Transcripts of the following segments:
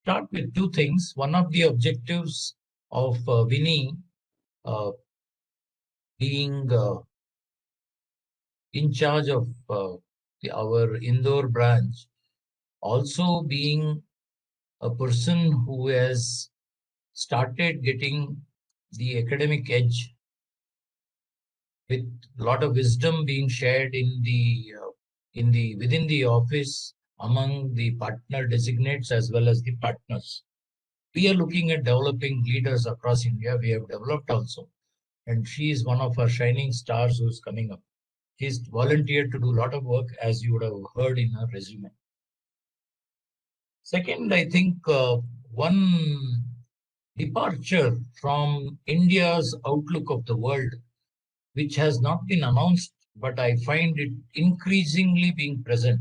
start with two things. One of the objectives of Winnie uh, being in charge of our Indore branch, also being a person who has started getting the academic edge with a lot of wisdom being shared in the within the office among the partner designates as well as the partners. We are looking at developing leaders across India. We have developed also, and she is one of our shining stars who is coming up. She's volunteered to do a lot of work, as you would have heard in her resume. Second, I think one departure from India's outlook of the world, which has not been announced, but I find it increasingly being present,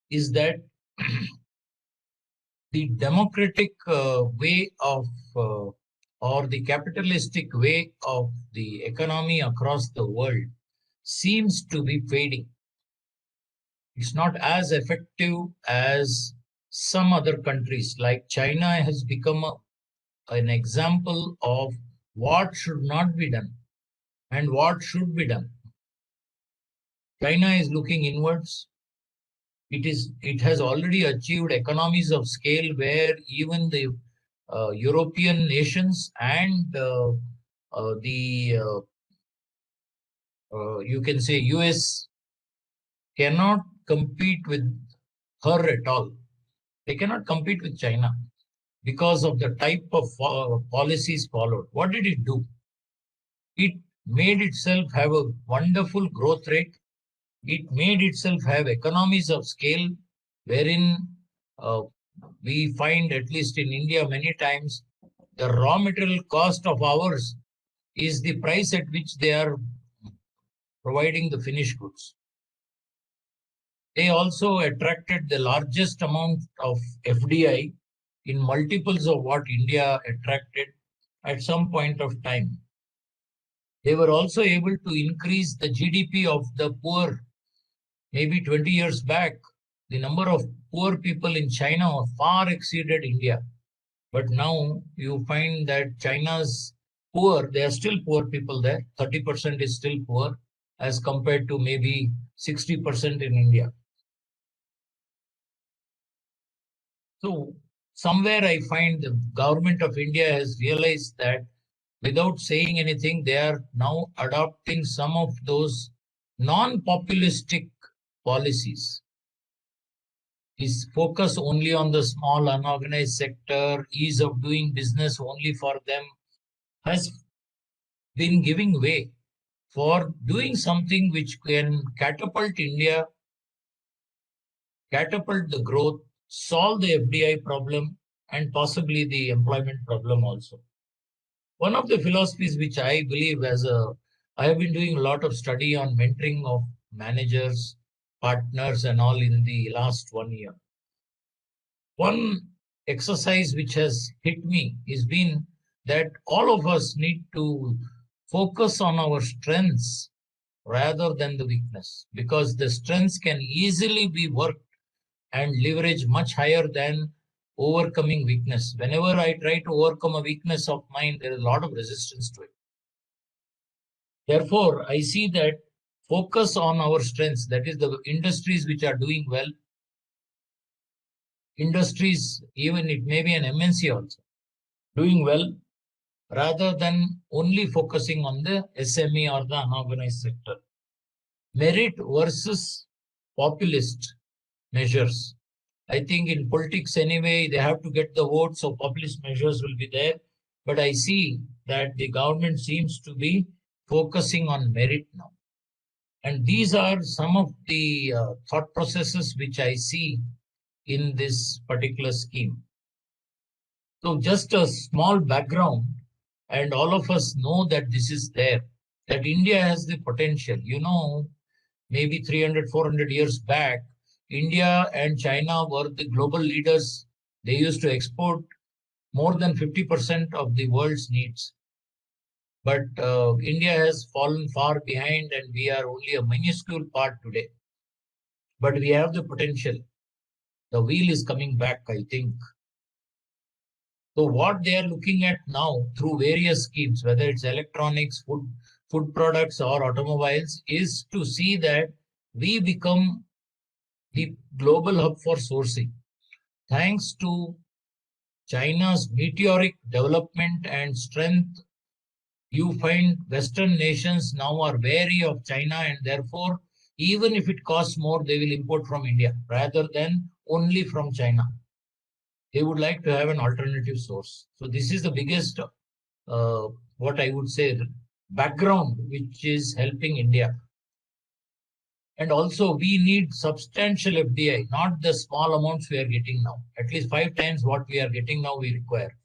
is that the democratic way of or the capitalistic way of the economy across the world seems to be fading. It's not as effective as some other countries. Like China has become an example of what should not be done and what should be done. China is looking inwards. It has already achieved economies of scale where even the European nations and the you can say US cannot compete with her at all. They cannot compete with China because of the type of policies followed. What did it do? It made itself have a wonderful growth rate. It made itself have economies of scale, wherein uh, we find, at least in India, many times the raw material cost of ours is the price at which they are providing the finished goods. They also attracted the largest amount of FDI in multiples of what India attracted at some point of time. They were also able to increase the GDP of the poor. Maybe 20 years back, the number of poor people in China far exceeded India. But now you find that China's poor, there are still poor people there. 30% is still poor as compared to maybe 60% in India. So somewhere I find the government of India has realized that without saying anything, they are now adopting some of those non-populistic policies. Is focus only on the small unorganized sector, ease of doing business only for them, has been giving way for doing something which can catapult India, catapult the growth, solve the FDI problem, and possibly the employment problem also. One of the philosophies which I believe I have been doing a lot of study on mentoring of managers, partners, and all in the last 1 year. One exercise which has hit me has been that all of us need to focus on our strengths rather than the weakness, because the strengths can easily be worked and leverage much higher than overcoming weakness. Whenever I try to overcome a weakness of mine, there is a lot of resistance to it. Therefore, I see that focus on our strengths, that is the industries which are doing well, industries, even it may be an MNC also, doing well, rather than only focusing on the SME or the unorganized sector. Merit versus populist measures. I think in politics anyway, they have to get the vote, so populist measures will be there. But I see that the government seems to be focusing on merit now. And these are some of the thought processes which I see in this particular scheme. So just a small background, and all of us know that this is there, that India has the potential. Maybe 300, 400 years back, India and China were the global leaders. They used to export more than 50% of the world's needs. But India has fallen far behind, and we are only a minuscule part today. But we have the potential. The wheel is coming back, I think. So what they are looking at now through various schemes, whether it's electronics, food products or automobiles, is to see that we become the global hub for sourcing. Thanks to China's meteoric development and strength, you find Western nations now are wary of China, and therefore, even if it costs more, they will import from India rather than only from China. They would like to have an alternative source. So this is the biggest, what I would say, background which is helping India. And also, we need substantial FDI, not the small amounts we are getting now. At least 5 times what we are getting now, we require.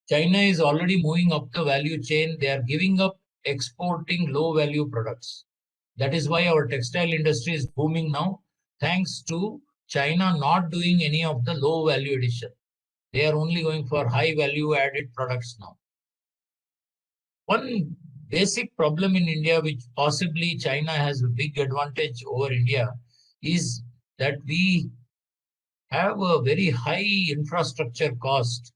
China is already moving up the value chain. They are giving up exporting low value products. That is why our textile industry is booming now, thanks to China not doing any of the low value addition. They are only going for high value added products now. One basic problem in India, which possibly China has a big advantage over India, is that we have a very high infrastructure cost.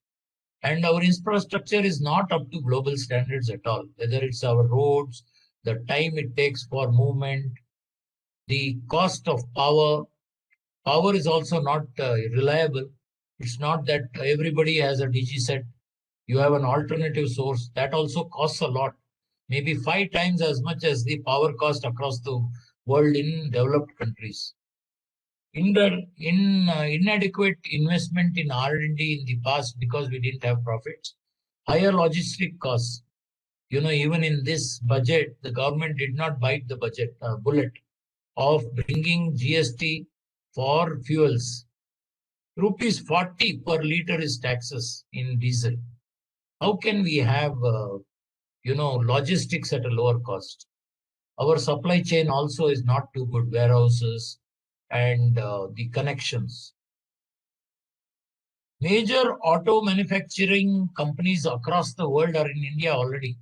And our infrastructure is not up to global standards at all, whether it's our roads, the time it takes for movement, the cost of power. Power is also not reliable. It's not that everybody has a DG set. You have an alternative source. That also costs a lot, maybe 5 times as much as the power cost across the world in developed countries. Inadequate investment in R&D in the past because we didn't have profits. Higher logistic costs. Even in this budget, the government did not bite the bullet of bringing GST for fuels. Rupees 40 per liter is taxes in diesel. How can we have, logistics at a lower cost? Our supply chain also is not too good, warehouses and the connections. Major auto manufacturing companies across the world are in India already,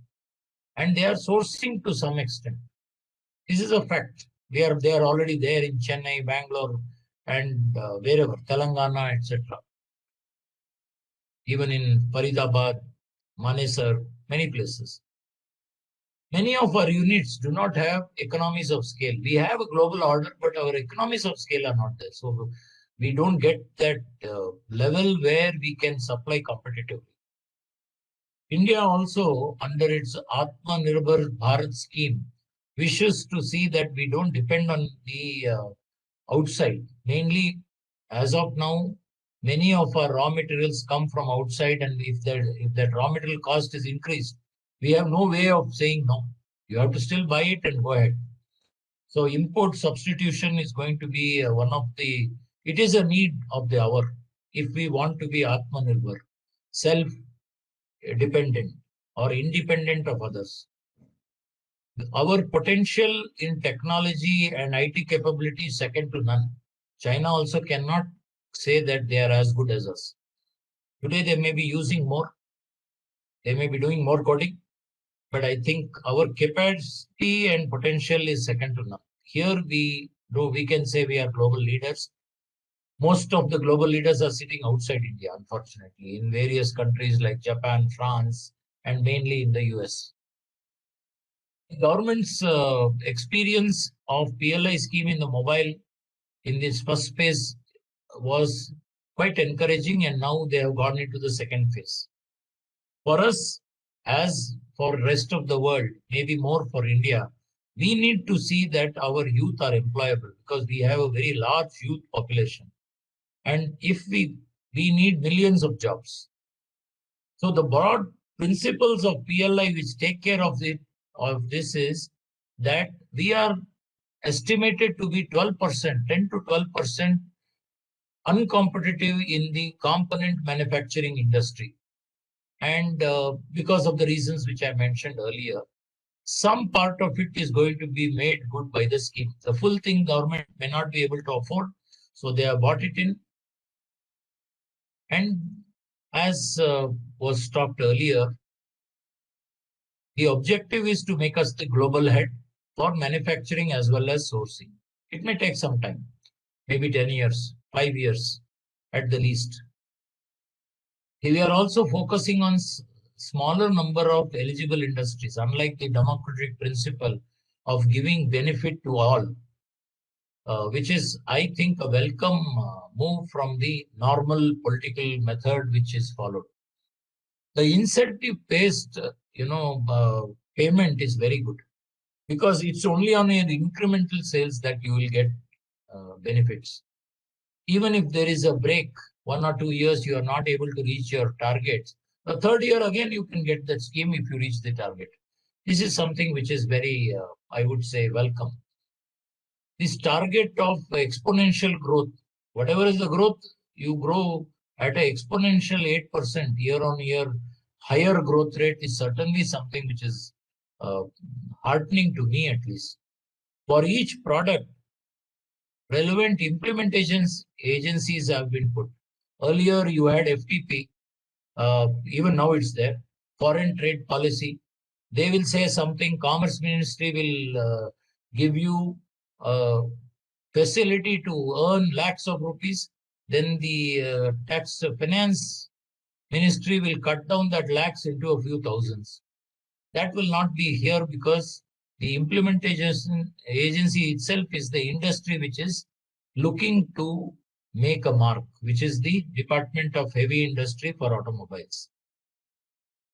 and they are sourcing to some extent. This is a fact. They are already there in Chennai, Bangalore, and wherever, Telangana, etc. Even in Faridabad, Manesar, many places. Many of our units do not have economies of scale. We have a global order, but our economies of scale are not there. So we don't get that level where we can supply competitively. India also, under its Atmanirbhar Bharat scheme, wishes to see that we don't depend on the outside. Mainly, as of now, many of our raw materials come from outside, and if that raw material cost is increased, we have no way of saying no. You have to still buy it and go ahead. So import substitution is going to be it is a need of the hour if we want to be Atmanirbhar, self-dependent or independent of others. Our potential in technology and IT capability is second to none. China also cannot say that they are as good as us. Today they may be using more, they may be doing more coding, but I think our capacity and potential is second to none. Here we can say we are global leaders. Most of the global leaders are sitting outside India, unfortunately, in various countries like Japan, France, and mainly in the US. The government's experience of PLI scheme in the mobile in this first phase was quite encouraging, and now they have gone into the second phase. For us, as for rest of the world, maybe more for India, we need to see that our youth are employable because we have a very large youth population. And if we need millions of jobs. So the broad principles of PLI which take care of this is that we are estimated to be 12%, 10 to 12% uncompetitive in the component manufacturing industry. And because of the reasons which I mentioned earlier, some part of it is going to be made good by the scheme. The full thing government may not be able to afford, so they have bought it in. And as was talked earlier, the objective is to make us the global head for manufacturing as well as sourcing. It may take some time, maybe 10 years, 5 years at the least. We are also focusing on smaller number of eligible industries, unlike the democratic principle of giving benefit to all, which is, I think, a welcome move from the normal political method which is followed. The incentive-based, payment is very good because it's only on your incremental sales that you will get benefits. Even if there is a break, 1 or 2 years, you are not able to reach your targets. The third year again, you can get that scheme if you reach the target. This is something which is very, I would say, welcome. This target of exponential growth, whatever is the growth, you grow at an exponential 8% year on year, higher growth rate is certainly something which is uh, heartening to me at least. For each product, relevant implementations agencies have been put. Earlier, you had FTP, even now it's there, foreign trade policy. They will say something, Commerce Ministry will give you facility to earn lakhs of rupees. Then the tax finance ministry will cut down that lakhs into a few thousands. That will not be here because the implementation agency itself is the industry which is looking to make a mark, which is the Department of Heavy Industry for Automobiles.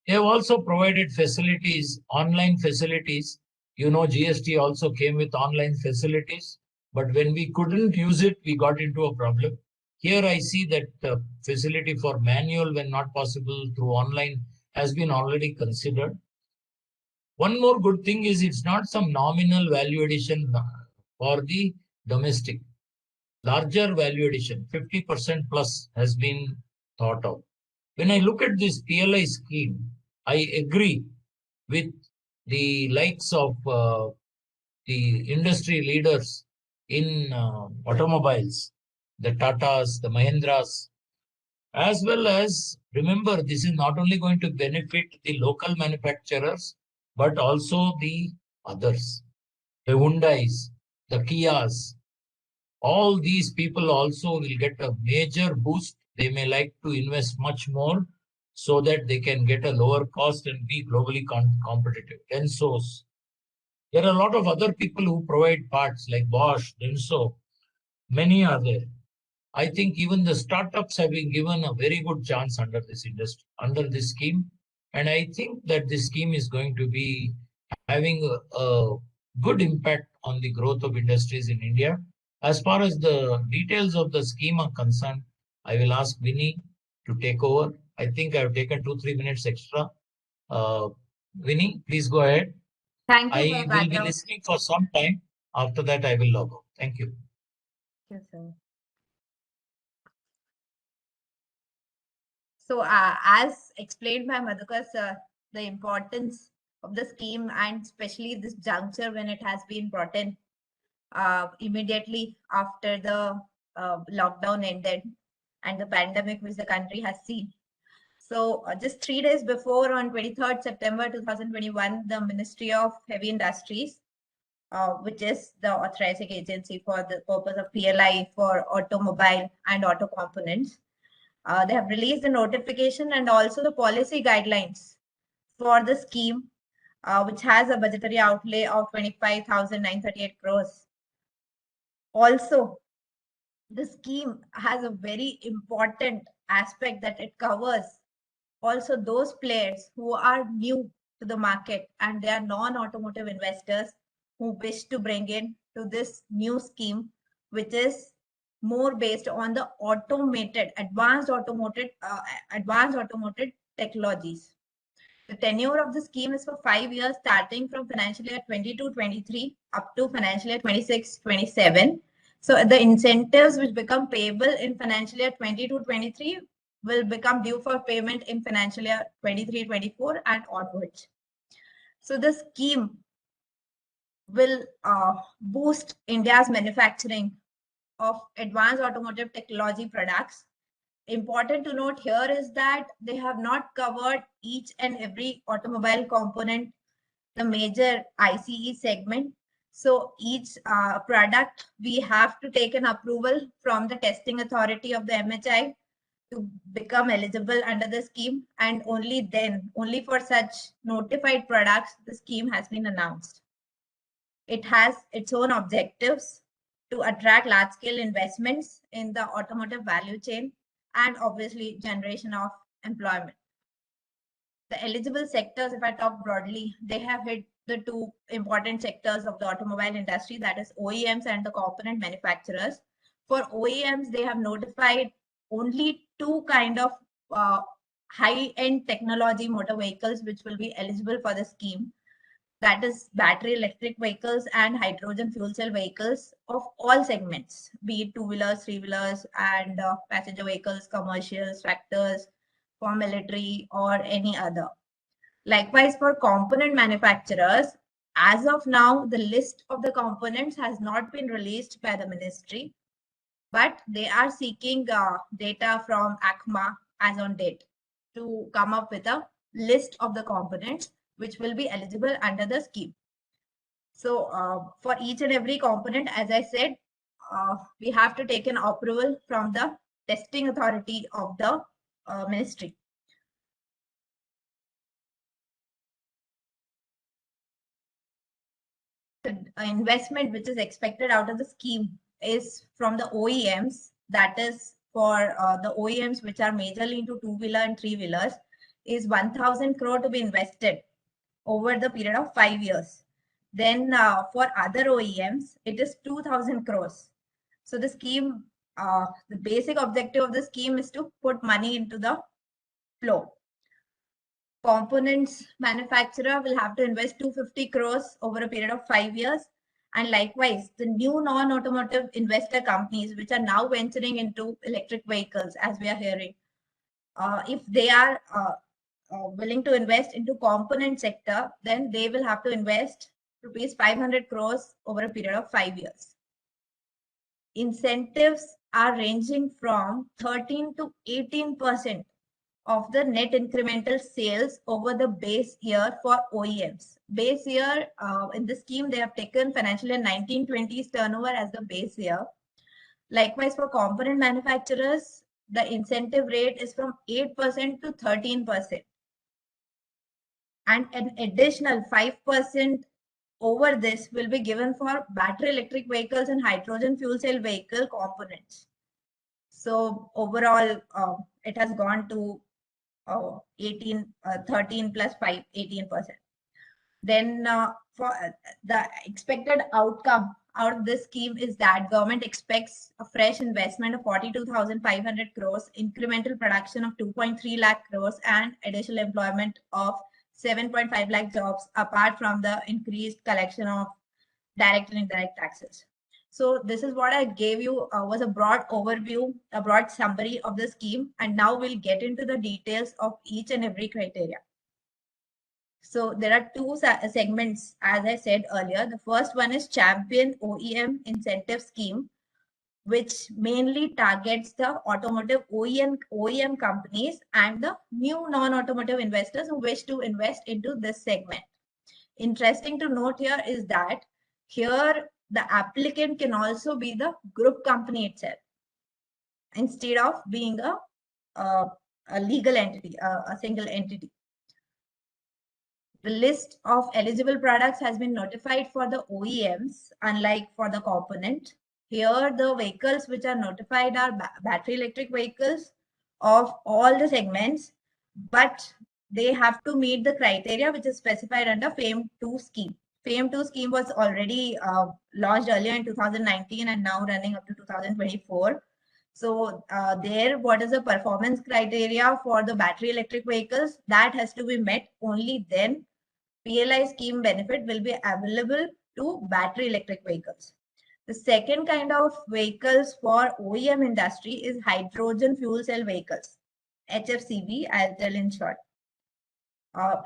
They have also provided facilities, online facilities. GST also came with online facilities, but when we couldn't use it, we got into a problem. Here I see that facility for manual, when not possible through online, has been already considered. One more good thing is it's not some nominal value addition for the domestic. Larger value addition, 50% plus, has been thought of. When I look at this PLI scheme, I agree with the likes of the industry leaders in automobiles, the Tatas, the Mahindras, as well as, remember, this is not only going to benefit the local manufacturers, but also the others, the Hyundais, the Kias. All these people also will get a major boost. They may like to invest much more so that they can get a lower cost and be globally competitive. Densos. There are a lot of other people who provide parts like Bosch, Denso. Many are there. I think even the startups have been given a very good chance under this industry, under this scheme. And I think that this scheme is going to be having a good impact on the growth of industries in India. As far as the details of the scheme are concerned, I will ask Vinny to take over. I think I've taken 2-3 minutes extra. Vinny, please go ahead. Thank you for I will be listening for some time. After that, I will log out. Thank you. Yes, sir. So, as explained by Madhukar sir, the importance of the scheme and especially this juncture when it has been brought in immediately after the lockdown ended and the pandemic which the country has seen. So, just 3 days before, on 23rd September 2021, the Ministry of Heavy Industries, which is the authorizing agency for the purpose of PLI for automobile and auto components, they have released the notification and also the policy guidelines for the scheme, which has a budgetary outlay of 25,938 crores. Also, the scheme has a very important aspect that it covers also those players who are new to the market and they are non-automotive investors who wish to bring in to this new scheme, which is more based on the advanced automotive technologies. The tenure of the scheme is for 5 years, starting from financial year 22-23 up to financial year 26-27. So the incentives which become payable in financial year 22-23 will become due for payment in financial year 23-24 and onwards. So the scheme will boost India's manufacturing of advanced automotive technology products. Important to note here is that they have not covered each and every automobile component, the major ICE segment. So each product, we have to take an approval from the testing authority of the MHI. to become eligible under the scheme, and only then, only for such notified products, the scheme has been announced. It has its own objectives to attract large-scale investments in the automotive value chain and obviously generation of employment. The eligible sectors, if I talk broadly, they have hit the two important sectors of the automobile industry, that is OEMs and the component manufacturers. For OEMs, they have notified only two kind of high-end technology motor vehicles which will be eligible for the scheme. That is battery electric vehicles and hydrogen fuel cell vehicles of all segments, be it two-wheelers, three-wheelers, and passenger vehicles, commercials, tractors, for military or any other. Likewise, for component manufacturers, as of now, the list of the components has not been released by the ministry, but they are seeking data from ACMA as on date to come up with a list of the components which will be eligible under the scheme. So for each and every component, as I said, we have to take an approval from the testing authority of the ministry. The investment which is expected out of the scheme is from the OEMs, that is for the OEMs which are majorly into two-wheeler and three-wheelers, is 1,000 crore to be invested over the period of 5 years. Then for other OEMs, it is 2,000 crores. So the scheme, the basic objective of the scheme is to put money into the flow. Components manufacturer will have to invest 250 crores over a period of 5 years. And likewise, the new non-automotive investor companies, which are now venturing into electric vehicles, as we are hearing, if they are willing to invest into component sector, then they will have to invest rupees 500 crores over a period of 5 years. Incentives are ranging from 13 to 18% of the net incremental sales over the base year for OEMs. Base year in the scheme, they have taken financial year 1920's turnover as the base year. Likewise, for component manufacturers, the incentive rate is from 8% to 13%. And an additional 5% over this will be given for battery electric vehicles and hydrogen fuel cell vehicle components. So overall, it has gone to 13 plus 5, 18%. Then for the expected outcome out of this scheme is that government expects a fresh investment of 42,500 crores, incremental production of 2.3 lakh crores, and additional employment of 7.5 lakh jobs, apart from the increased collection of direct and indirect taxes. So this is what I gave you, was a broad overview, a broad summary of the scheme. And now we'll get into the details of each and every criteria. So there are two segments, as I said earlier. The first one is Champion OEM Incentive Scheme, which mainly targets the automotive OEM companies and the new non-automotive investors who wish to invest into this segment. Interesting to note here is that here the applicant can also be the group company itself instead of being a legal entity, a single entity. The list of eligible products has been notified for the OEMs, unlike for the component. Here, the vehicles which are notified are battery electric vehicles of all the segments, but they have to meet the criteria which is specified under FAME 2 scheme. FAME 2 scheme was already launched earlier in 2019 and now running up to 2024. So there, what is the performance criteria for the battery electric vehicles? That has to be met. Only then PLI scheme benefit will be available to battery electric vehicles. The second kind of vehicles for OEM industry is hydrogen fuel cell vehicles, HFCV, I'll tell in short.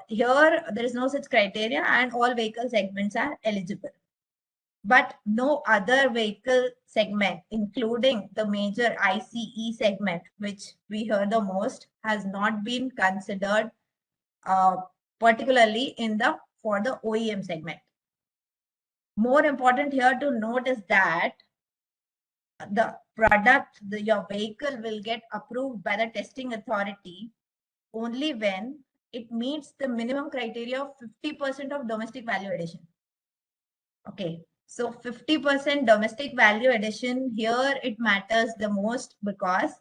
Here, there is no such criteria and all vehicle segments are eligible. But no other vehicle segment, including the major ICE segment, which we heard the most, has not been considered particularly for the OEM segment. More important here to note is that the product, your vehicle will get approved by the testing authority only when it meets the minimum criteria of 50% of domestic value addition. Okay, so 50% domestic value addition, here it matters the most because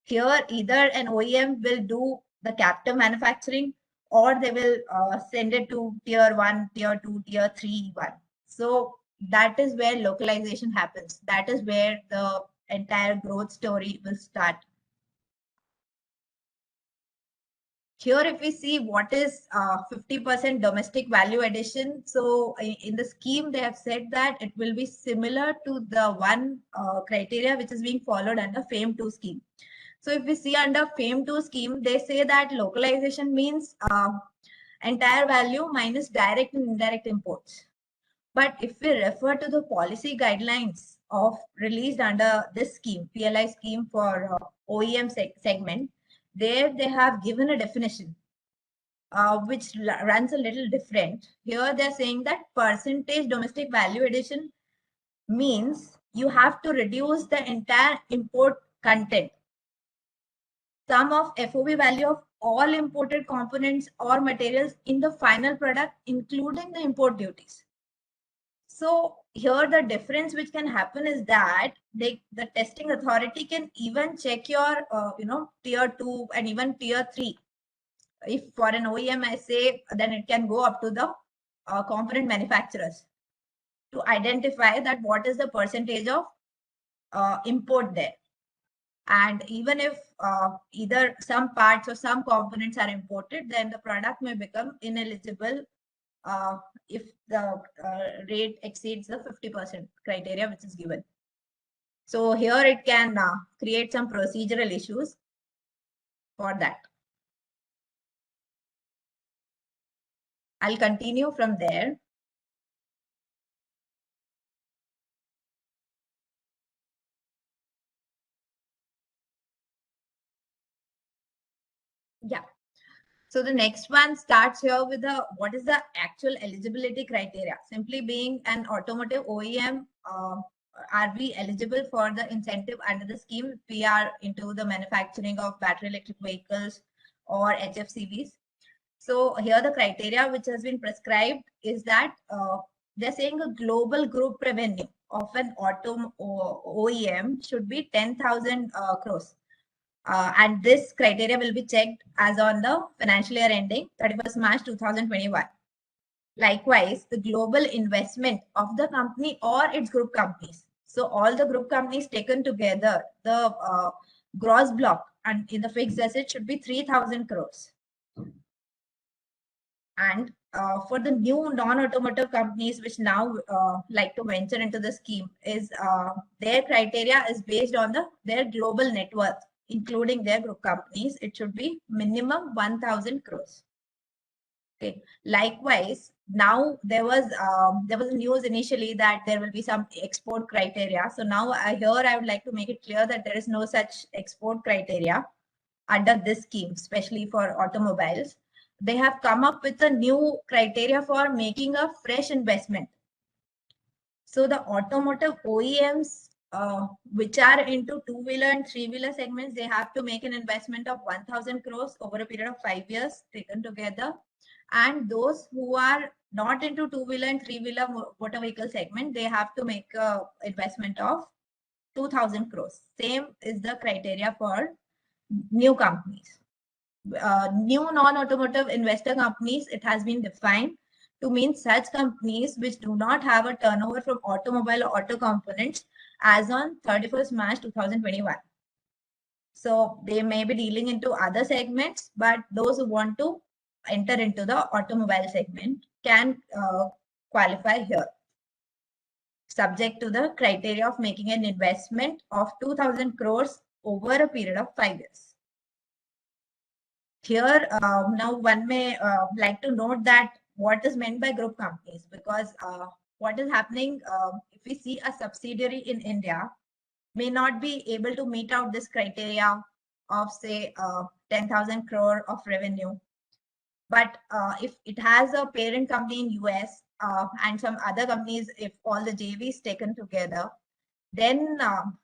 here either an OEM will do the captive manufacturing or they will send it to tier 1, tier 2, tier 3 one. So that is where localization happens. That is where the entire growth story will start. Here, if we see what is 50% domestic value addition, so in the scheme, they have said that it will be similar to the one criteria which is being followed under FAME 2 scheme. So if we see under FAME 2 scheme, they say that localization means entire value minus direct and indirect imports. But if we refer to the policy guidelines of released under this scheme, PLI scheme for OEM segment, there they have given a definition which runs a little different. Here they're saying that percentage domestic value addition means you have to reduce the entire import content, sum of FOB value of all imported components or materials in the final product, including the import duties. So here the difference which can happen is that the testing authority can even check your tier 2 and even tier 3. If for an OEM I say, then it can go up to the component manufacturers to identify that what is the percentage of import there. And even if either some parts or some components are imported, then the product may become ineligible if the rate exceeds the 50% criteria which is given. So here it can create some procedural issues for that. I'll continue from there. Yeah. So the next one starts here with the what is the actual eligibility criteria? Simply being an automotive OEM, are we eligible for the incentive under the scheme? We are into the manufacturing of battery electric vehicles or HFCVs. So here the criteria which has been prescribed is that they're saying a global group revenue of an auto OEM should be 10,000 crores. And this criteria will be checked as on the financial year ending 31st March 2021. Likewise, the global investment of the company or its group companies. So all the group companies taken together, the gross block and in the fixed asset should be 3,000 crores. And for the new non-automotive companies which now like to venture into the scheme is their criteria is based on their global net worth, including their group companies. It should be minimum 1,000 crores. Okay. Likewise, now there was news initially that there will be some export criteria. So now here I would like to make it clear that there is no such export criteria under this scheme, especially for automobiles. They have come up with a new criteria for making a fresh investment. So the automotive OEMs, which are into two-wheeler and three-wheeler segments, they have to make an investment of 1,000 crores over a period of 5 years taken together. And those who are not into two-wheeler and three-wheeler motor vehicle segment, they have to make an investment of 2,000 crores. Same is the criteria for new companies. New non-automotive investor companies, it has been defined to mean such companies which do not have a turnover from automobile or auto components as on 31st March 2021. So they may be dealing into other segments, but those who want to enter into the automobile segment can qualify here, subject to the criteria of making an investment of 2,000 crores over a period of 5 years. Here, now one may like to note that what is meant by group companies, because what is happening if we see a subsidiary in India may not be able to meet out this criteria of say 10,000 crore of revenue. But if it has a parent company in US and some other companies, if all the JVs taken together, then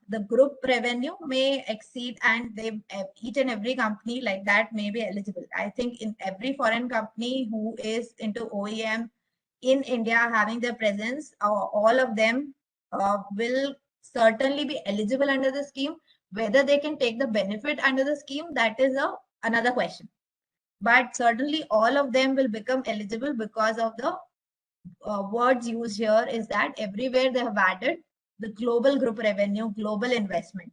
the group revenue may exceed, and each and every company like that may be eligible. I think in every foreign company who is into OEM in India having their presence, all of them will certainly be eligible under the scheme. Whether they can take the benefit under the scheme, that is another question. But certainly all of them will become eligible because of the words used here is that everywhere they have added the global group revenue, global investment.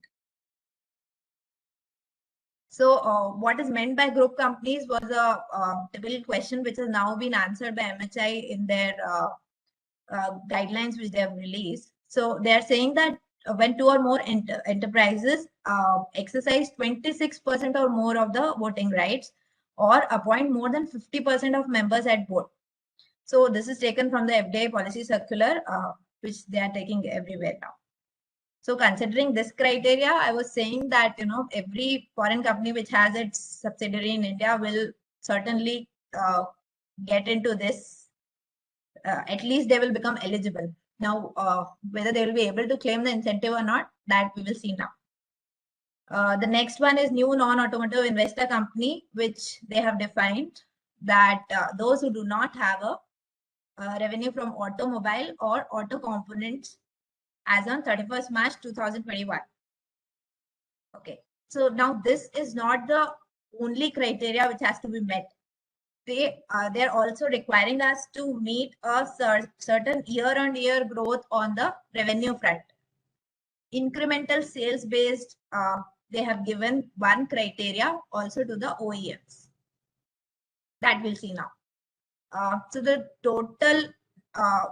So what is meant by group companies was a typical question which has now been answered by MHI in their guidelines which they have released. So they are saying that when two or more enterprises exercise 26% or more of the voting rights or appoint more than 50% of members at board. So this is taken from the FDI policy circular, which they are taking everywhere now. So considering this criteria, I was saying that, every foreign company which has its subsidiary in India will certainly get into this. At least they will become eligible. Now, whether they will be able to claim the incentive or not, that we will see now. The next one is new non-automotive investor company, which they have defined that those who do not have a revenue from automobile or auto components as on 31st March 2021. Okay, so now this is not the only criteria which has to be met. They're also requiring us to meet a certain year-on-year growth on the revenue front. Incremental sales based, they have given one criteria also to the OEMs. That we'll see now. So the total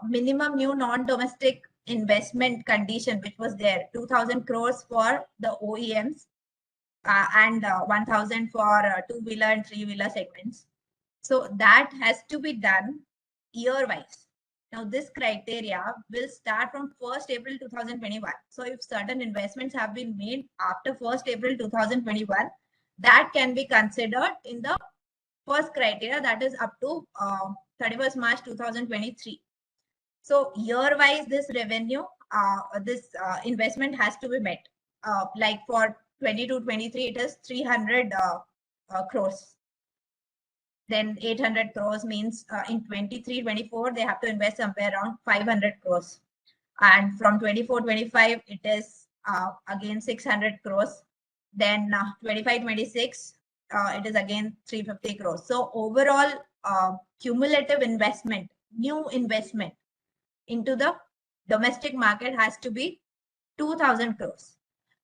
minimum new non-domestic investment condition, which was there, 2,000 crores for the OEMs and 1,000 for two-wheeler and three-wheeler segments. So that has to be done year-wise. Now, this criteria will start from 1st April 2021. So if certain investments have been made after 1st April 2021, that can be considered in the first criteria, that is up to 31st March 2023. So year-wise, this revenue, this investment has to be met. Like for 22-23, it is 300 crores. Then 800 crores means in 23-24, they have to invest somewhere around 500 crores. And from 24-25, it is again 600 crores. Then 25-26, it is again 350 crores. So overall, cumulative investment, new investment into the domestic market has to be 2,000 crores.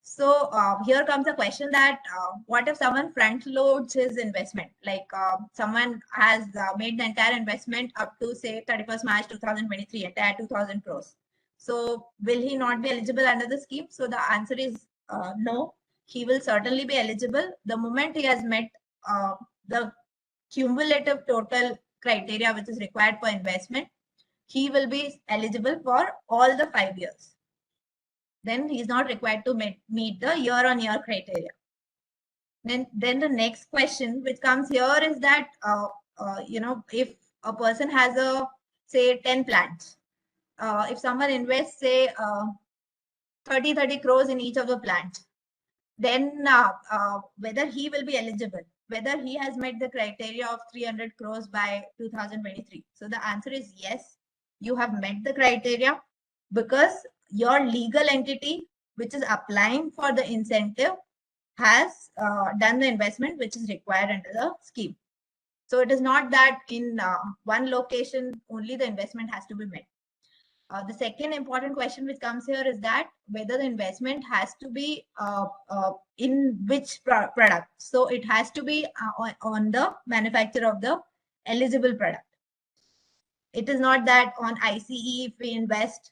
So here comes a question that what if someone front loads his investment? Like someone has made the entire investment up to say 31st March 2023, entire 2,000 crores. So will he not be eligible under the scheme? So the answer is no. He will certainly be eligible the moment he has met the cumulative total criteria which is required for investment. He will be eligible for all the 5 years. Then he is not required to meet the year-on-year criteria. Then the next question which comes here is that, if a person has say 10 plants, if someone invests say 30 crores in each of the plants, then whether he will be eligible, whether he has met the criteria of 300 crores by 2023. So the answer is yes, you have met the criteria because your legal entity which is applying for the incentive has done the investment which is required under the scheme. So it is not that in one location only the investment has to be met. The second important question which comes here is that whether the investment has to be in which product. So it has to be on the manufacturer of the eligible product. It is not that on ICE if we invest,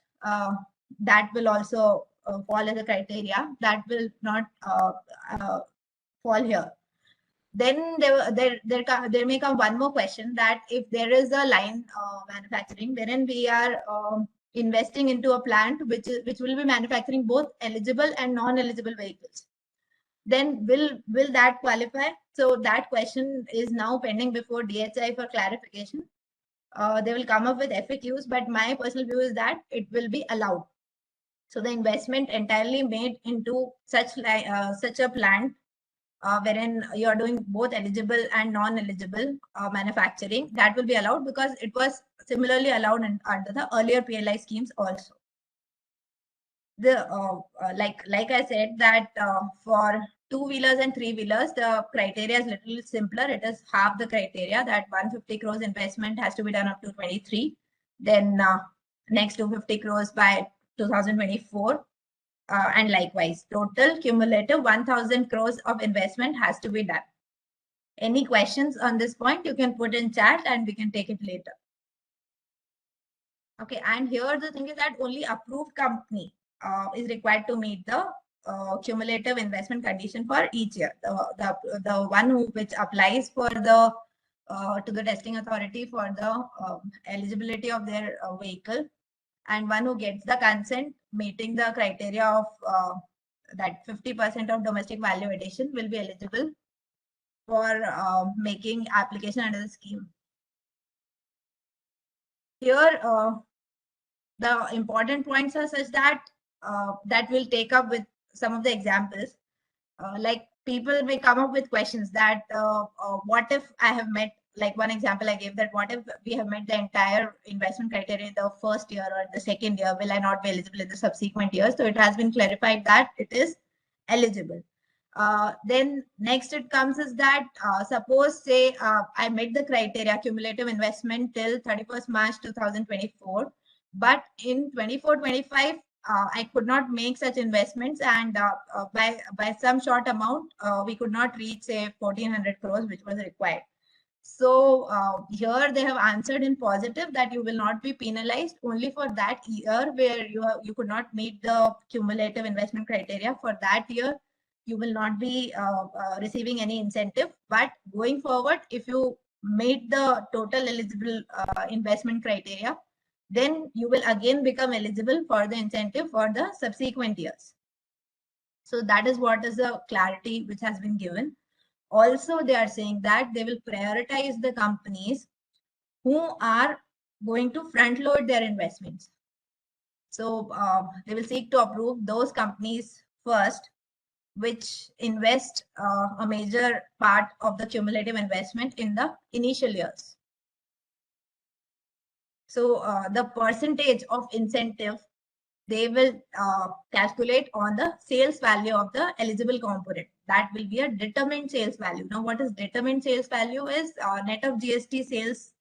that will also fall as a criteria. That will not fall here. Then there may come one more question that if there is a line manufacturing wherein we are investing into a plant which will be manufacturing both eligible and non-eligible vehicles, then will that qualify? So that question is now pending before DHI for clarification. They will come up with FAQs, but my personal view is that it will be allowed. So the investment entirely made into such a plant wherein you are doing both eligible and non-eligible manufacturing, that will be allowed because it was similarly allowed under the earlier PLI schemes also. Like I said that for two-wheelers and three-wheelers, the criteria is little simpler. It is half the criteria, that 150 crores investment has to be done up to 23. Then next 250 crores by 2024. And likewise, total cumulative 1,000 crores of investment has to be done. Any questions on this point, you can put in chat and we can take it later. Okay, and here the thing is that only approved company is required to meet the cumulative investment condition for each year. The one which applies for the to the testing authority for the eligibility of their vehicle, and one who gets the consent meeting the criteria of that 50% of domestic value addition will be eligible for making application under the scheme. Here, the important points are such that that will take up with some of the examples. Like people may come up with questions that what if I have met, like one example I gave, that what if we have met the entire investment criteria in the first year or the second year, will I not be eligible in the subsequent years? So it has been clarified that it is eligible. Then next it comes is that suppose say I met the criteria cumulative investment till 31st March 2024, but in 24-25 I could not make such investments, and by some short amount we could not reach say 1400 crores which was required. So here they have answered in positive that you will not be penalized only for that year where you could not meet the cumulative investment criteria. For that year you will not be receiving any incentive, but going forward if you meet the total eligible investment criteria, then you will again become eligible for the incentive for the subsequent years. So that is what is the clarity which has been given. Also, they are saying that they will prioritize the companies who are going to front load their investments. So they will seek to approve those companies first, which invest a major part of the cumulative investment in the initial years. So the percentage of incentive they will calculate on the sales value of the eligible component. That will be a determined sales value. Now, what is determined sales value is net of GST sales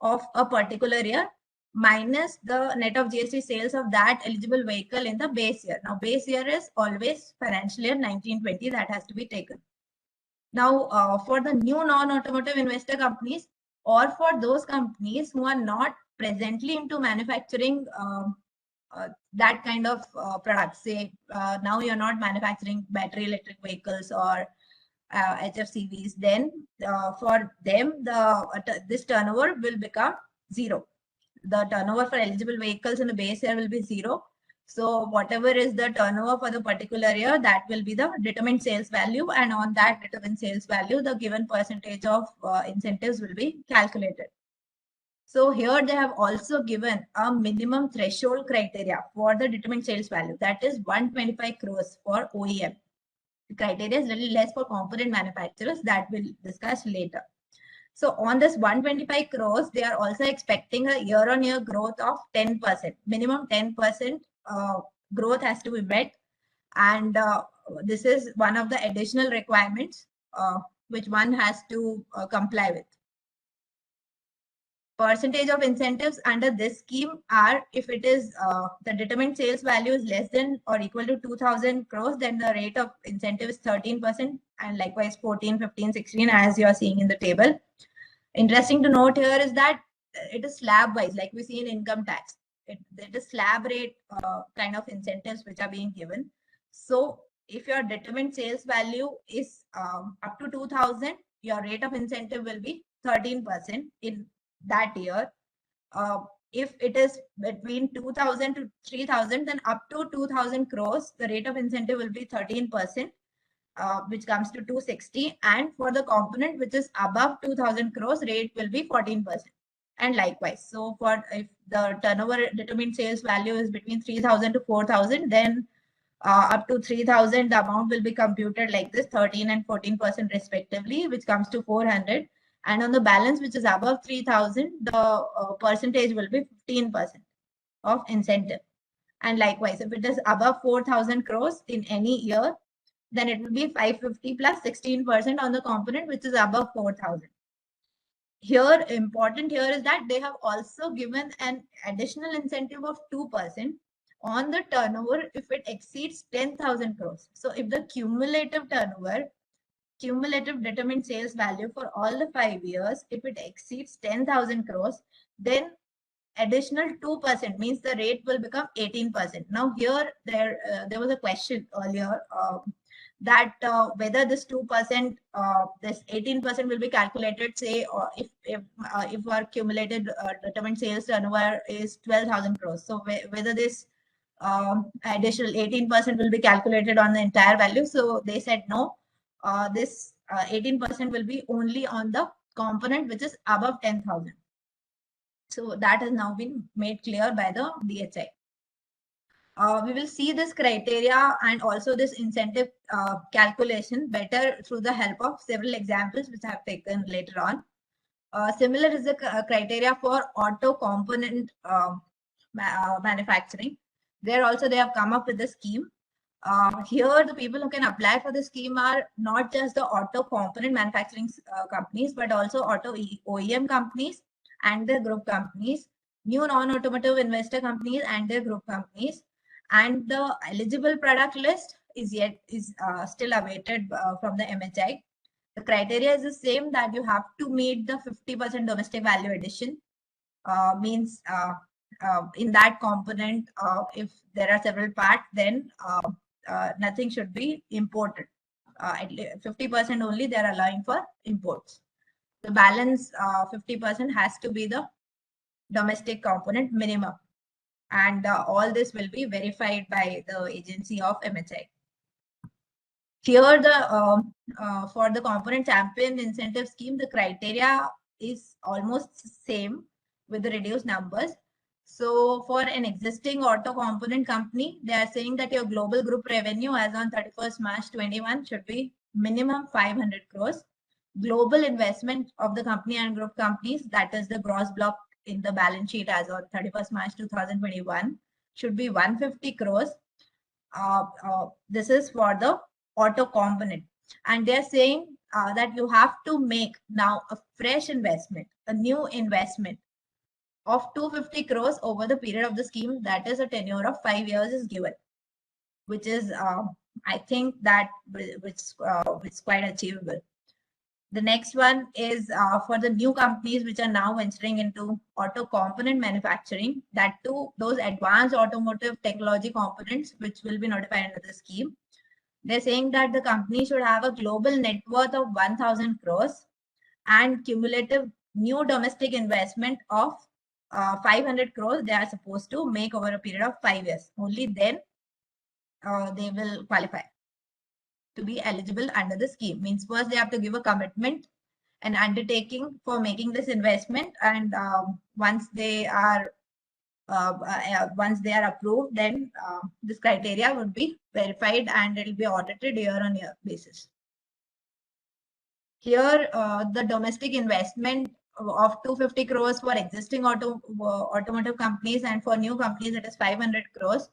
of a particular year minus the net of GST sales of that eligible vehicle in the base year. Now, base year is always financial year 1920, that has to be taken. Now, for the new non-automotive investor companies, or for those companies who are not presently into manufacturing that kind of products, say now you're not manufacturing battery electric vehicles or HFCVs, then for them this turnover will become zero. The turnover for eligible vehicles in the base year will be zero. So whatever is the turnover for the particular year, that will be the determined sales value, and on that determined sales value, the given percentage of incentives will be calculated. So here they have also given a minimum threshold criteria for the determined sales value, that is 125 crores for OEM. The criteria is little less for component manufacturers, that we'll discuss later. So on this 125 crores, they are also expecting a year-on-year growth of 10%. Minimum 10% growth has to be met, and this is one of the additional requirements which one has to comply with. Percentage of incentives under this scheme are, if it is the determined sales value is less than or equal to 2,000 crores, then the rate of incentive is 13%, and likewise 14, 15, 16 as you are seeing in the table. Interesting to note here is that it is slab wise, like we see in income tax. It is slab rate kind of incentives which are being given. So if your determined sales value is up to 2,000, your rate of incentive will be 13% in that year. If it is between 2,000 to 3,000, then up to 2,000 crores, the rate of incentive will be 13%, which comes to 260. And for the component which is above 2,000 crores, rate will be 14%. And likewise, so for if the turnover determined sales value is between 3,000 to 4,000, then up to 3,000, the amount will be computed like this, 13 and 14% respectively, which comes to 400. And on the balance, which is above 3,000, the percentage will be 15% of incentive. And likewise, if it is above 4,000 crores in any year, then it will be 550 plus 16% on the component which is above 4,000. Here, important here is that they have also given an additional incentive of 2% on the turnover if it exceeds 10,000 crores. So if the cumulative turnover, cumulative determined sales value for all the 5 years, if it exceeds 10,000 crores, then additional 2% means the rate will become 18%. Now here there was a question earlier that whether this 2%, this 18% will be calculated, say, or if our cumulated determined sales turnover is 12,000 crores. So whether this additional 18% will be calculated on the entire value. So they said no, this 18% will be only on the component which is above 10,000. So that has now been made clear by the DHI. We will see this criteria and also this incentive calculation better through the help of several examples which I have taken later on. Similar is the criteria for auto component manufacturing. There also they have come up with a scheme. Here the people who can apply for the scheme are not just the auto component manufacturing companies, but also auto OEM companies and their group companies, new non-automotive investor companies and their group companies. And the eligible product list is still awaited from the MHI. The criteria is the same, that you have to meet the 50% domestic value addition. Means in that component, if there are several parts, then nothing should be imported. At 50% only they are allowing for imports. The balance 50% has to be the domestic component minimum. And all this will be verified by the agency of MHI. Here, the for the component champion incentive scheme, the criteria is almost same with the reduced numbers. So for an existing auto component company, they are saying that your global group revenue as on 31st March 21 should be minimum 500 crores. Global investment of the company and group companies, that is the gross block in the balance sheet as on 31st March 2021, should be 150 crores. This is for the auto component. And they're saying that you have to make now a fresh investment, a new investment of 250 crores over the period of the scheme. That is a tenure of 5 years is given, which is, I think that which is quite achievable. The next one is for the new companies which are now venturing into auto component manufacturing, that too, those advanced automotive technology components which will be notified under the scheme. They're saying that the company should have a global net worth of 1,000 crores and cumulative new domestic investment of 500 crores they are supposed to make over a period of 5 years. Only then they will qualify to be eligible under the scheme. Means first they have to give a commitment, an undertaking for making this investment, and once they are approved, then this criteria would be verified and it will be audited year-on-year basis. Here, the domestic investment of 250 crores for existing automotive companies, and for new companies it is 500 crores.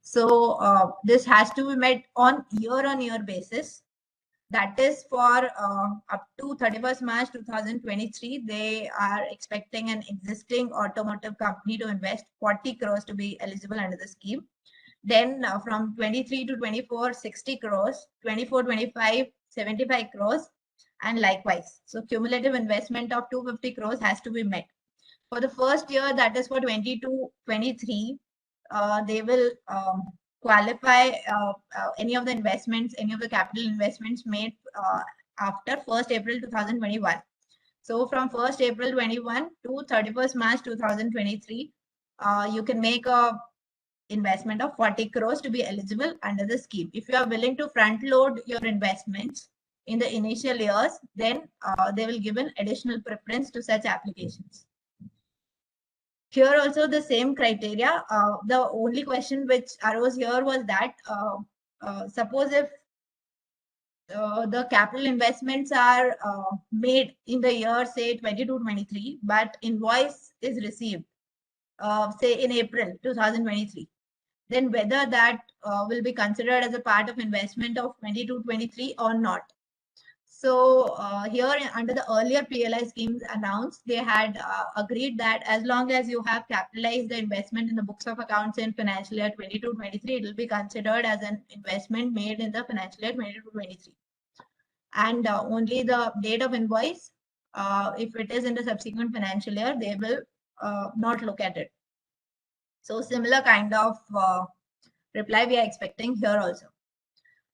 So this has to be met on year-on-year basis. That is for up to 31st March 2023, they are expecting an existing automotive company to invest 40 crores to be eligible under the scheme. Then from 23 to 24, 60 crores, 24, 25, 75 crores, and likewise. So cumulative investment of 250 crores has to be met. For the first year, that is for 22, 23, they will qualify any of the investments, any of the capital investments made after 1st April 2021. So from 1st April 21 to 31st March 2023, you can make a investment of 40 crores to be eligible under the scheme. If you are willing to front load your investments in the initial years, then they will give an additional preference to such applications. Here also the same criteria. The only question which arose here was that suppose if the capital investments are made in the year say 22-23, but invoice is received say in April 2023, then whether that will be considered as a part of investment of 22-23 or not. So here under the earlier PLI schemes announced, they had agreed that as long as you have capitalized the investment in the books of accounts in financial year 22-23, it will be considered as an investment made in the financial year 22-23. And only the date of invoice, if it is in the subsequent financial year, they will not look at it. So similar kind of reply we are expecting here also.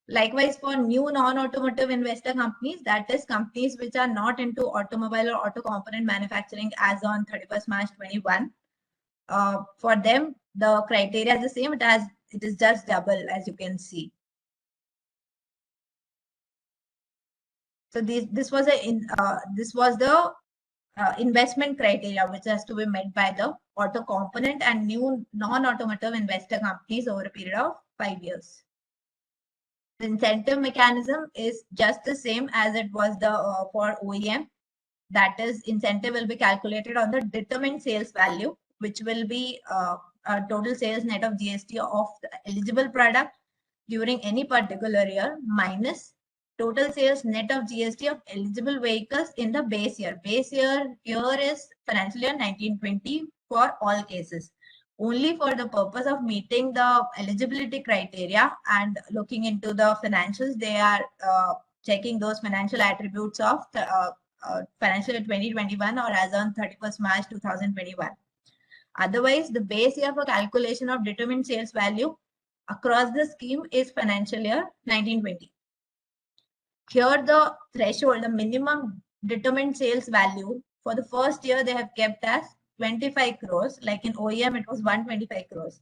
Likewise, for new non-automotive investor companies, that is companies which are not into automobile or auto component manufacturing as on 31st March 21. For them, the criteria is the same. It is just double, as you can see. So this was the investment criteria which has to be met by the auto component and new non-automotive investor companies over a period of 5 years. The incentive mechanism is just the same as it was for OEM. That is, incentive will be calculated on the determined sales value, which will be total sales net of GST of the eligible product during any particular year minus total sales net of GST of eligible vehicles in the base year. Base year here is financial year 1920 for all cases. Only for the purpose of meeting the eligibility criteria and looking into the financials, they are checking those financial attributes of the financial year 2021 or as on 31st March 2021. Otherwise, the base year for calculation of determined sales value across the scheme is financial year 1920. Here the threshold, the minimum determined sales value for the first year they have kept as 25 crores. Like in OEM, it was 125 crores.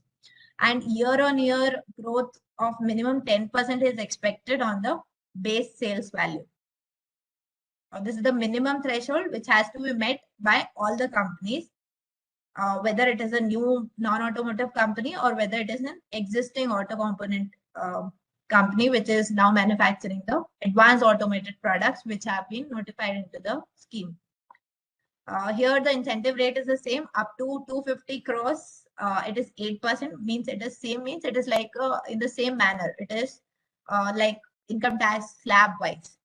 And year-on-year growth of minimum 10% is expected on the base sales value. This is the minimum threshold which has to be met by all the companies, whether it is a new non-automotive company or whether it is an existing auto component company which is now manufacturing the advanced automated products which have been notified into the scheme. Here the incentive rate is the same up to 250 crores. It is 8%, means it is same, means it is like in the same manner. It is like income tax slab rates.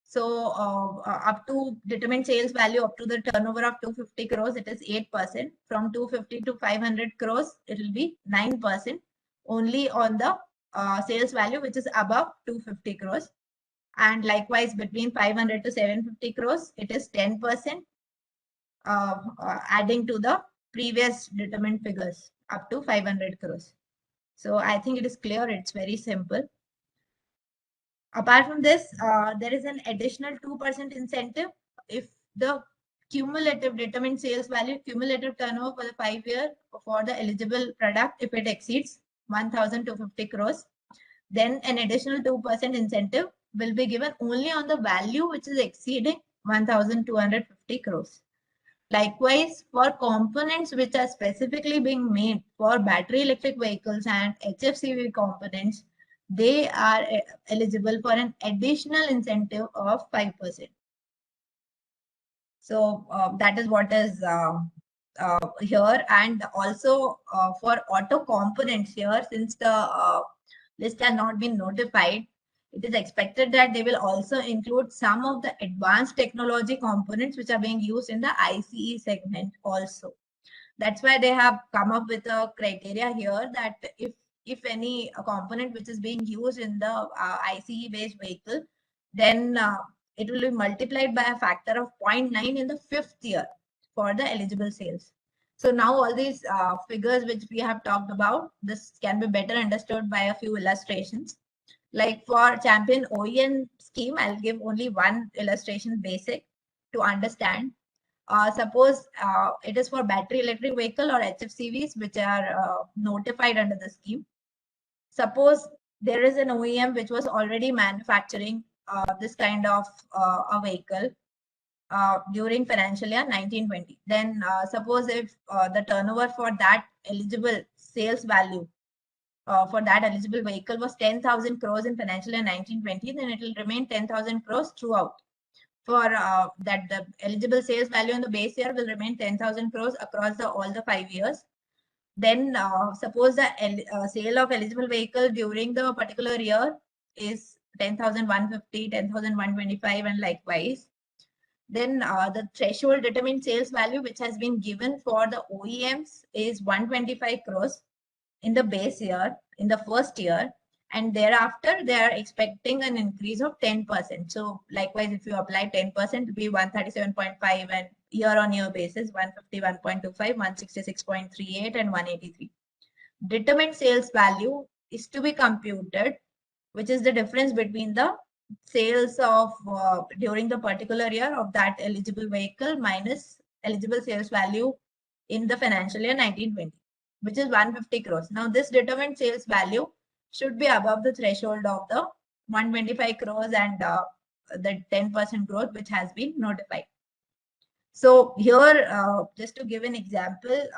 So up to determined sales value up to the turnover of 250 crores, it is 8%. From 250 to 500 crores, it will be 9%. Only on the sales value which is above 250 crores. And likewise, between 500 to 750 crores, it is 10%, adding to the previous determined figures up to 500 crores. So I think it is clear. It's very simple. Apart from this, there is an additional 2% incentive if the cumulative determined sales value, cumulative turnover for the 5 year for the eligible product, if it exceeds 1,250 crores, then an additional 2% incentive will be given only on the value which is exceeding 1,250 crores. Likewise, for components which are specifically being made for battery electric vehicles and HFCV components, they are eligible for an additional incentive of 5%. So that is what is here. And also for auto components here, since the list has not been notified, it is expected that they will also include some of the advanced technology components which are being used in the ICE segment also. That's why they have come up with a criteria here that if any component which is being used in the ICE based vehicle, then it will be multiplied by a factor of 0.9 in the 5th year for the eligible sales. So now all these figures which we have talked about, this can be better understood by a few illustrations. Like for Champion OEM scheme, I'll give only one illustration basic to understand. Suppose it is for battery electric vehicle or HFCVs which are notified under the scheme. Suppose there is an OEM which was already manufacturing this kind of a vehicle, during financial year 1920. Then suppose if the turnover for that eligible sales value for that eligible vehicle was 10,000 crores in financial year 1920, then it will remain 10,000 crores throughout. For that, the eligible sales value in the base year will remain 10,000 crores across all the 5 years. Then suppose the sale of eligible vehicle during the particular year is 10,150, 10,125, and likewise. Then the threshold determined sales value which has been given for the OEMs is 125 crores in the base year, in the first year, and thereafter they are expecting an increase of 10%. So likewise, if you apply 10%, it will be 137.5, and year on year basis 151.25, 166.38, and 183. Determined sales value is to be computed, which is the difference between the sales of during the particular year of that eligible vehicle minus eligible sales value in the financial year 1920, which is 150 crores. Now this determined sales value should be above the threshold of the 125 crores and the 10% growth which has been notified. So here, just to give an example,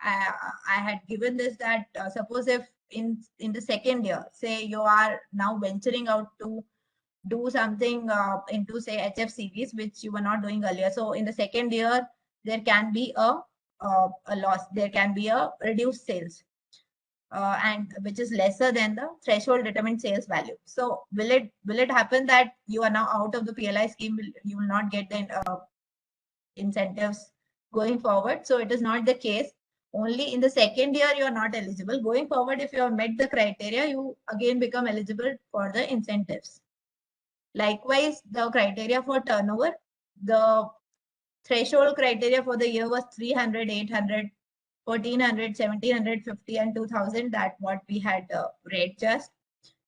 I had given this that suppose if in the second year, say you are now venturing out to do something into say HFCVs, which you were not doing earlier. So in the second year, there can be a loss. There can be a reduced sales, and which is lesser than the threshold determined sales value. So will it happen that you are now out of the PLI scheme? You will not get the incentives going forward. So it is not the case. Only in the second year you are not eligible. Going forward, if you have met the criteria, you again become eligible for the incentives. Likewise, the criteria for turnover, the threshold criteria for the year was 300, 800, 1400, 1750, and 2000. That what we had read just.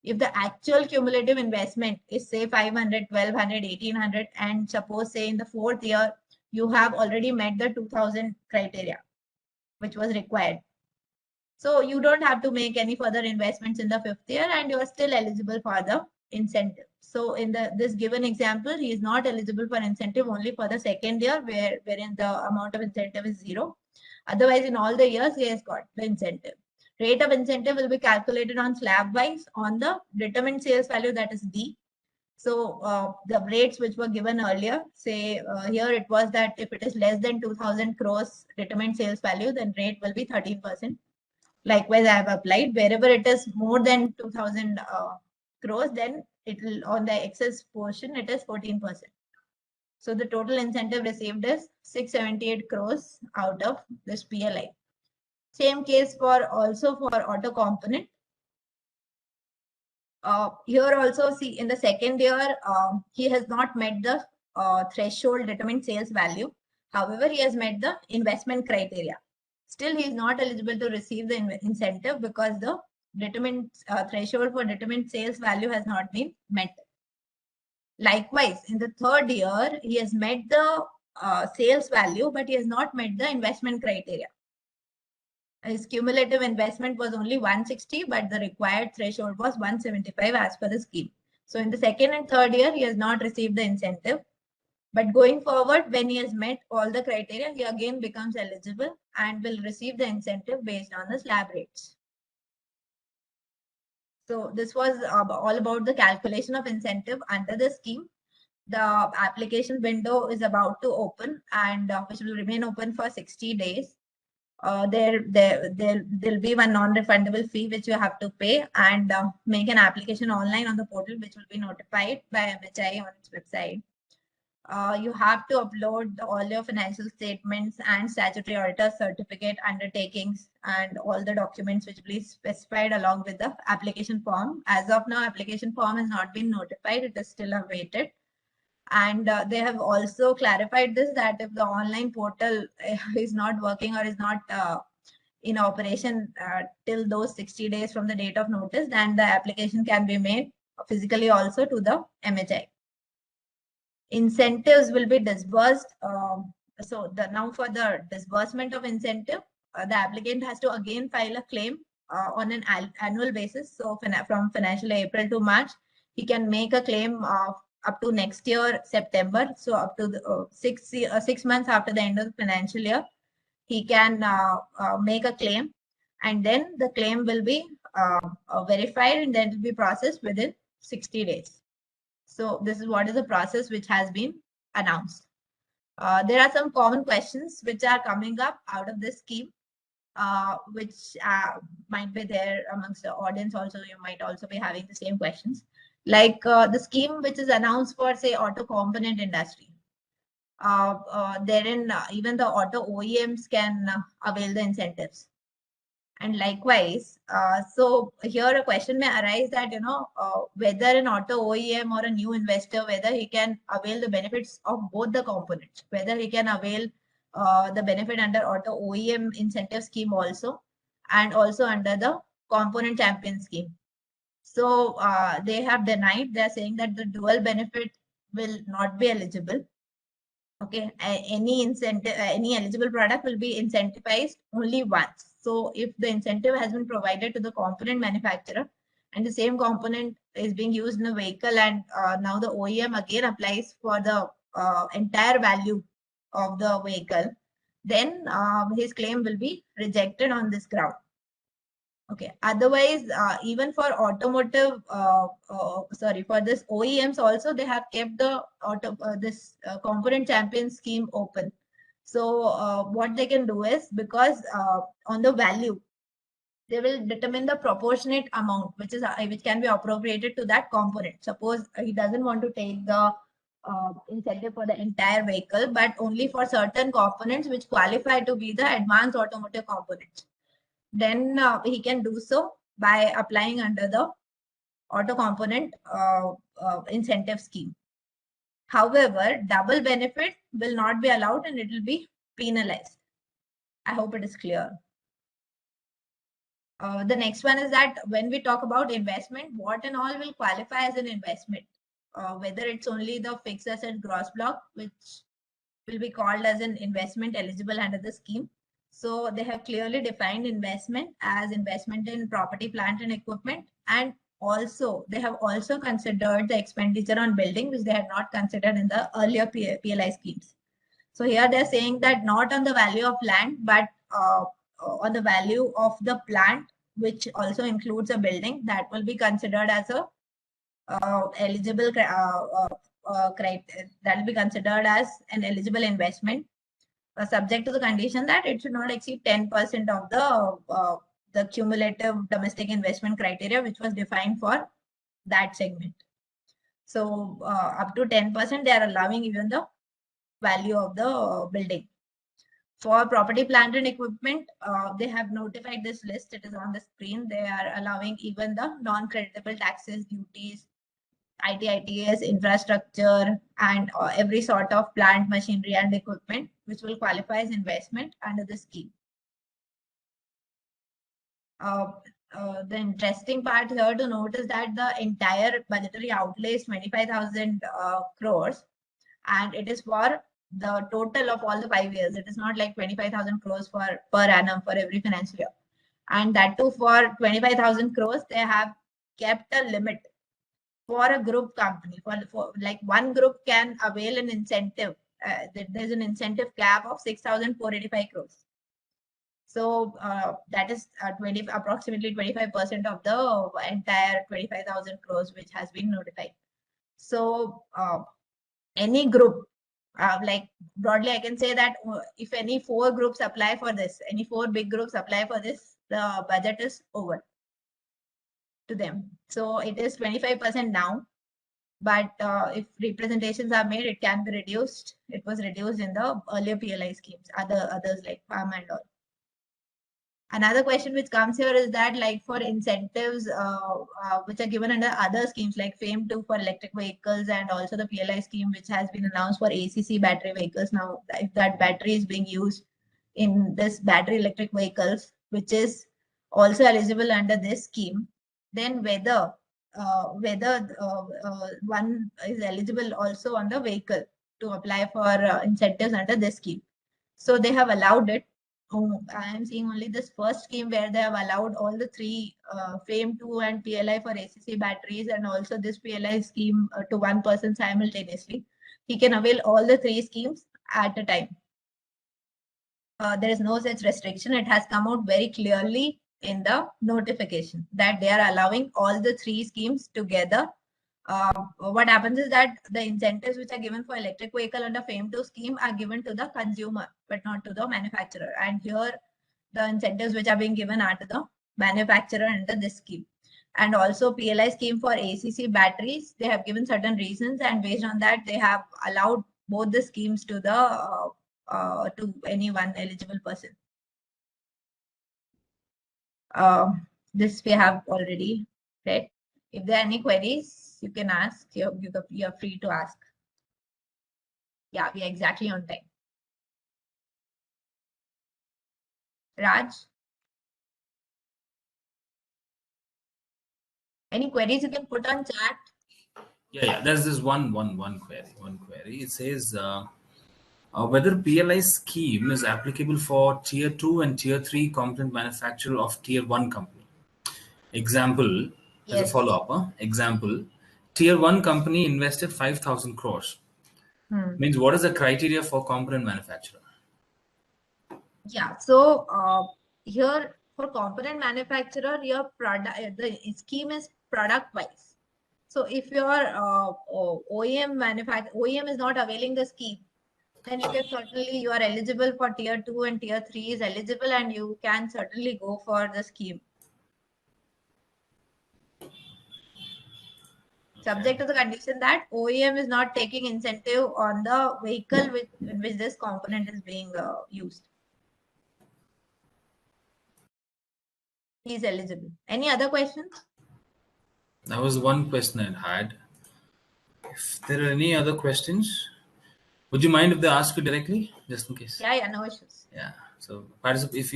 If the actual cumulative investment is say 500, 1200, 1800, and suppose say in the fourth year, you have already met the 2000 criteria, which was required. So you don't have to make any further investments in the fifth year and you are still eligible for the incentive. So in this given example, he is not eligible for incentive only for the second year wherein the amount of incentive is 0. Otherwise, in all the years, he has got the incentive. Rate of incentive will be calculated on slab wise on the determined sales value, that is D. So the rates which were given earlier, say here it was that if it is less than 2000 crores determined sales value, then rate will be 13%. Likewise, I have applied. Wherever it is more than 2000 crores, then it will on the excess portion, it is 14%. So the total incentive received is 678 crores out of this PLI. Same case for also for auto component. Here also see in the second year, he has not met the threshold determined sales value. However, he has met the investment criteria. Still, he is not eligible to receive the incentive because the determined threshold for determined sales value has not been met. Likewise, in the third year, he has met the sales value, but he has not met the investment criteria. His cumulative investment was only 160, but the required threshold was 175 as per the scheme. So in the second and third year, he has not received the incentive. But going forward, when he has met all the criteria, he again becomes eligible and will receive the incentive based on the slab rates. So this was all about the calculation of incentive under the scheme. The application window is about to open and which will remain open for 60 days. There'll be one non-refundable fee which you have to pay and make an application online on the portal, which will be notified by MHI on its website. You have to upload all your financial statements and statutory auditor certificate, undertakings, and all the documents which will be specified along with the application form. As of now, application form has not been notified. It is still awaited. And they have also clarified this that if the online portal is not working or is not in operation till those 60 days from the date of notice, then the application can be made physically also to the MHI. Incentives will be disbursed. So now for the disbursement of incentive, the applicant has to again file a claim on an annual basis. So from financial April to March, he can make a claim up to next year, September. So up to the, 6 months after the end of the financial year, he can make a claim, and then the claim will be verified and then it will be processed within 60 days. So this is what is the process which has been announced. There are some common questions which are coming up out of this scheme, which might be there amongst the audience also. You might also be having the same questions. Like the scheme which is announced for, say, auto component industry. Therein, even the auto OEMs can avail the incentives. And likewise, so here a question may arise that, whether an auto OEM or a new investor, whether he can avail the benefits of both the components, whether he can avail the benefit under auto OEM incentive scheme also, and also under the component champion scheme. So they have denied, they're saying that the dual benefit will not be eligible. Okay, any incentive, any eligible product will be incentivized only once. So if the incentive has been provided to the component manufacturer and the same component is being used in a vehicle, and now the OEM again applies for the entire value of the vehicle, then his claim will be rejected on this ground. Okay. Otherwise, even for automotive, for this OEMs also, they have kept the this component champion scheme open. So what they can do is, because on the value, they will determine the proportionate amount which can be appropriated to that component. Suppose he doesn't want to take the incentive for the entire vehicle, but only for certain components which qualify to be the advanced automotive components, then he can do so by applying under the auto component incentive scheme. However, double benefit will not be allowed and it will be penalized. I hope it is clear. The next one is that when we talk about investment, what and all will qualify as an investment? Whether it's only the fixed asset gross block, which will be called as an investment eligible under the scheme. So they have clearly defined investment as investment in property, plant, and equipment. And also, they have also considered the expenditure on building, which they had not considered in the earlier PLI schemes. So here they're saying that not on the value of land, but on the value of the plant, which also includes a building, that will be considered as a eligible that will be considered as an eligible investment, subject to the condition that it should not exceed 10% of the cumulative domestic investment criteria, which was defined for that segment. So up to 10%, they are allowing even the value of the building. For property, plant, and equipment, they have notified this list. It is on the screen. They are allowing even the non-creditable taxes, duties, ITS, infrastructure, and every sort of plant, machinery, and equipment, which will qualify as investment under the scheme. The interesting part here to note is that the entire budgetary outlay is 25,000 crores, and it is for the total of all the 5 years. It is not like 25,000 crores per annum for every financial year. And that too, for 25,000 crores, they have kept a limit for a group company. For like one group can avail an incentive. There's an incentive cap of 6,485 crores. So that is approximately 25% of the entire 25,000 crores which has been notified. So any group, like broadly, I can say that if any 4 groups apply for this, any 4 big groups apply for this, the budget is over to them. So it is 25% now, but if representations are made, it can be reduced. It was reduced in the earlier PLI schemes, others like farm and all. Another question which comes here is that, like, for incentives which are given under other schemes like FAME 2 for electric vehicles, and also the PLI scheme which has been announced for ACC battery vehicles. Now, if that battery is being used in this battery electric vehicles, which is also eligible under this scheme, then whether one is eligible also on the vehicle to apply for incentives under this scheme. So they have allowed it. I am seeing only this first scheme where they have allowed all the three FAME 2 and PLI for ACC batteries, and also this PLI scheme to one person simultaneously. He can avail all the three schemes at a time. There is no such restriction. It has come out very clearly in the notification that they are allowing all the three schemes together. What happens is that the incentives which are given for electric vehicle under FAME 2 scheme are given to the consumer, but not to the manufacturer. And here, the incentives which are being given are to the manufacturer under this scheme. And also PLI scheme for ACC batteries, they have given certain reasons, and based on that, they have allowed both the schemes to the to any one eligible person. This we have already read. If there are any queries, you can ask. You're free to ask. Yeah, we are exactly on time. Raj? Any queries you can put on chat? Yeah. There's this one query. It says whether PLI scheme is applicable for tier 2 and tier 3 component manufacturer of tier 1 company. Example, as a Yes. follow-up, example, tier 1 company invested 5,000 crores. Means what is the criteria for component manufacturer? Yeah, so here for component manufacturer, your product, the scheme is product wise. So if your OEM is not availing the scheme, then you can certainly, you are eligible for tier 2 and tier 3 is eligible, and you can certainly go for the scheme. Subject to the condition that OEM is not taking incentive on the vehicle in which this component is being used. He is eligible. Any other questions? That was one question I had. If there are any other questions, would you mind if they ask you directly, just in case? Yeah, no issues. Yeah. So if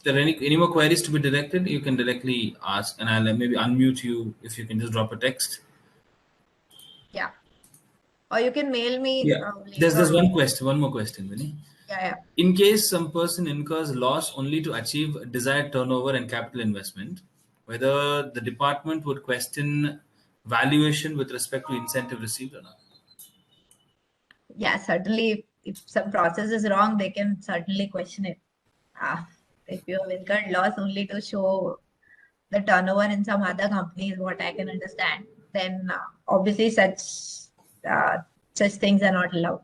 there are any more queries to be directed, you can directly ask, and I'll maybe unmute you if you can just drop a text. Yeah. Or you can mail me. Yeah. There's one more question, Vinny. Yeah. In case some person incurs loss only to achieve desired turnover and capital investment, whether the department would question valuation with respect to incentive received or not? Yeah, certainly. If some process is wrong, they can certainly question it. If you have incurred loss only to show the turnover in some other companies, what I can understand, then obviously such things are not allowed.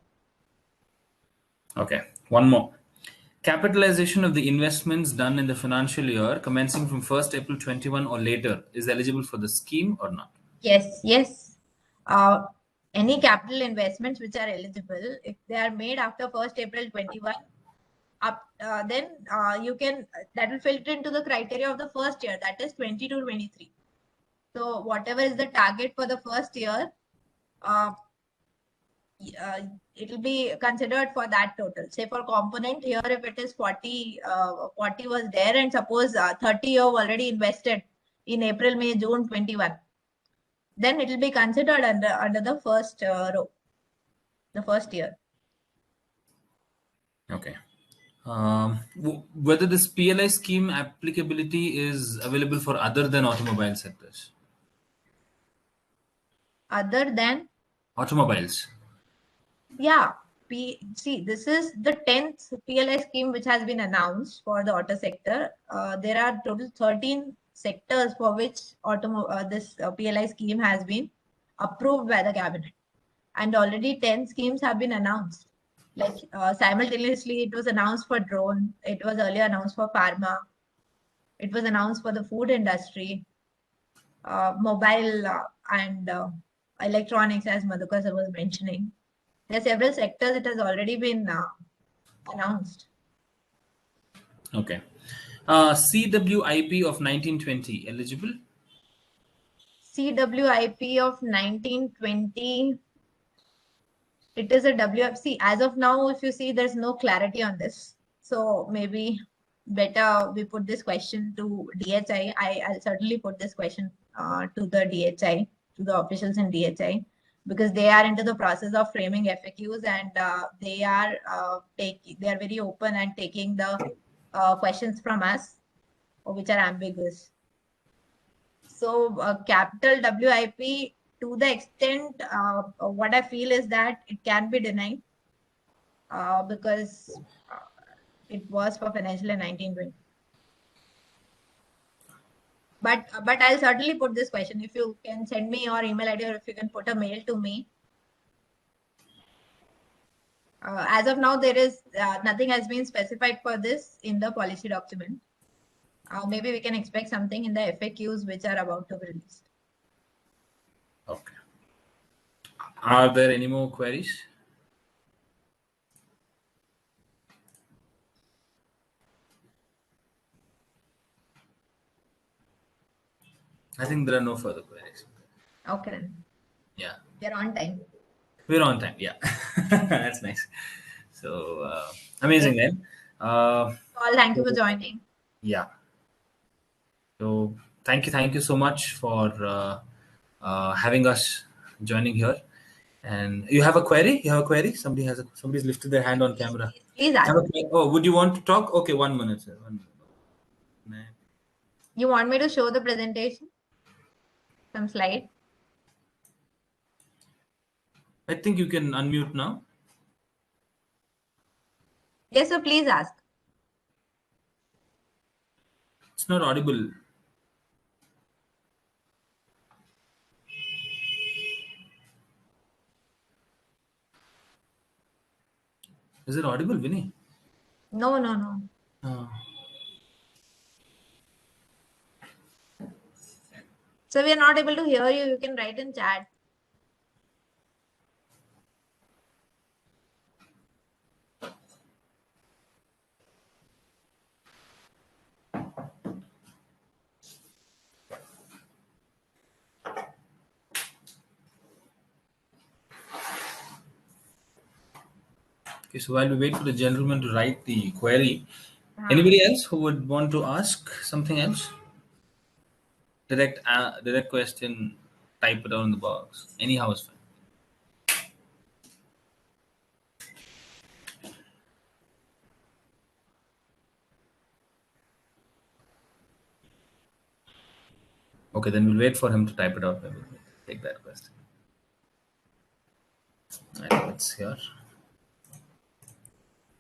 Okay, one more. Capitalization of the investments done in the financial year commencing from 1st April 21 or later is eligible for the scheme or not? Yes. Any capital investments which are eligible, if they are made after 1st April 21, then you can, that will filter into the criteria of the first year, that is 22-23. So whatever is the target for the first year, it will be considered for that total. Say for component here, if it is 40 was there, and suppose 30 you have already invested in April, May, June 21, then it will be considered under the first row, the first year. Okay. Whether this PLI scheme applicability is available for other than automobile sectors? Other than? Automobiles. Yeah. See, this is the 10th PLI scheme which has been announced for the auto sector. There are total 13 sectors for which this PLI scheme has been approved by the cabinet, and already 10 schemes have been announced. Like simultaneously, it was announced for drone. It was earlier announced for pharma. It was announced for the food industry, mobile and electronics, as Madhukar sir was mentioning. There are several sectors it has already been announced. Okay. CWIP of 1920 eligible? CWIP of 1920, it is a WFC. As of now, if you see, there's no clarity on this. So maybe better we put this question to DHI. I'll certainly put this question to the DHI, to the officials in DHI. because they are into the process of framing FAQs, and they are very open and taking the questions from us which are ambiguous. So capital WIP, to the extent what I feel is that it can be denied because it was for financial year 1920. But I'll certainly put this question. If you can send me your email ID, or if you can put a mail to me. As of now, there is nothing has been specified for this in the policy document. Maybe we can expect something in the FAQs which are about to be released. Okay. Are there any more queries? I think there are no further queries. Okay, then. Yeah. We're on time. We're on time. Yeah. That's nice. So, amazing then. All, thank you for joining. Yeah. So, thank you so much for having us joining here. And you have a query? You have a query? Somebody's lifted their hand on camera. Please ask. Oh, would you want to talk? Okay, 1 minute, sir. 1 minute. You want me to show the presentation? Some slide? I think you can unmute now. Yes, so please ask. It's not audible. Is it audible, Vinny? No. So we are not able to hear you. You can write in chat. Okay, so while we wait for the gentleman to write the query, anybody else who would want to ask something else? Direct question, type it down in the box. Anyhow is fine. Okay, then we'll wait for him to type it out. Then we'll take that question. I think it's here.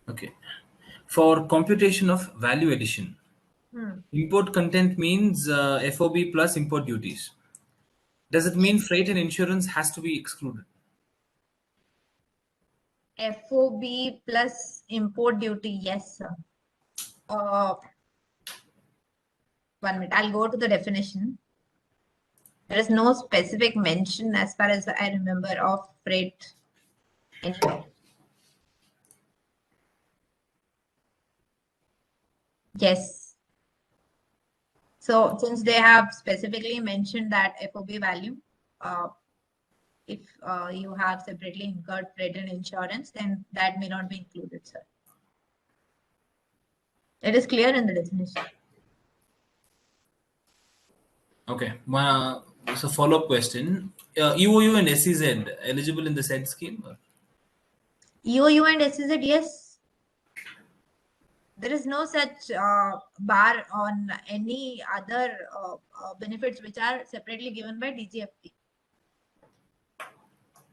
Okay. For computation of value addition, import content means FOB plus import duties. Does it mean freight and insurance has to be excluded? FOB plus import duty, yes, sir. 1 minute, I'll go to the definition. There is no specific mention, as far as I remember, of freight anywhere. Yes. So since they have specifically mentioned that FOB value, if you have separately incurred freight and insurance, then that may not be included, sir. It is clear in the definition. Okay. It's a follow-up question. EOU and SEZ eligible in the said scheme? EOU and SEZ, yes. There is no such bar on any other benefits which are separately given by DGFT.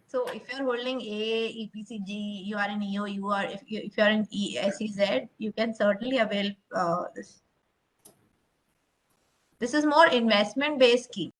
So if you're holding A, EPCG, you are in EOU, or if you're in SEZ, you can certainly avail this. This is more investment-based scheme.